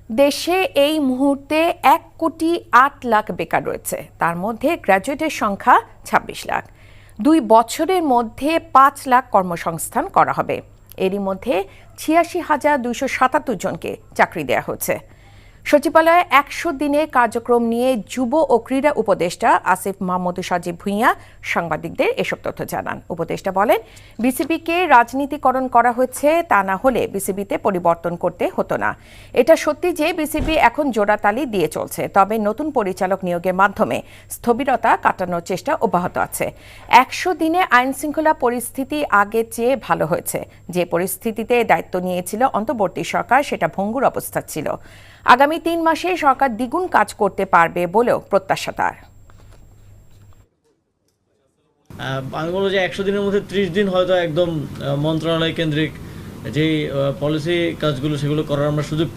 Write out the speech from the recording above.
দেশে এই মুহূর্তে 1,08,00,000 বেকার রয়েছে। তার মধ্যে গ্র্যাজুয়েটের সংখ্যা 26 লাখ। 2 বছরের মধ্যে 5 লাখ কর্মসংস্থান করা হবে। এরই মধ্যে 86,277 জনকে চাকরি দেওয়া হচ্ছে। সচিবালয়ে 100 দিনের কার্যক্রম নিয়ে যুব ও ক্রীড়া উপদেষ্টা আসিফ মাহমুদ সজীব ভুঁইয়া সাংবাদিকদের এসব তথ্য জানান। উপদেষ্টা বলেন, বিসিবিকে রাজনীতিকরণ করা হয়েছে, তা না হলে বিসিবিতে পরিবর্তন করতে হতো না। এটা সত্যি যে বিসিবি এখন জোড়াতালি দিয়ে চলছে, তবে নতুন পরিচালক নিয়োগের মাধ্যমে স্থবিরতা কাটানোর চেষ্টা অব্যাহত আছে। 100 দিনে আইনশৃঙ্খলা পরিস্থিতি আগের চেয়ে ভালো হয়েছে। যে পরিস্থিতিতে দায়িত্ব নিয়েছিল অন্তর্বর্তী সরকার, সেটা ভঙ্গুর অবস্থা ছিল। আগামী 3 মাসে সরকার দ্বিগুণ কাজ করতে পারবে বলেও প্রত্যাশা তার। আমি বলবো যে 100 দিনের মধ্যে 30 দিন হয়তো একদম মন্ত্রণালয় কেন্দ্রিক যেই পলিসি কাজগুলো সেগুলো করার আমরা সুযোগ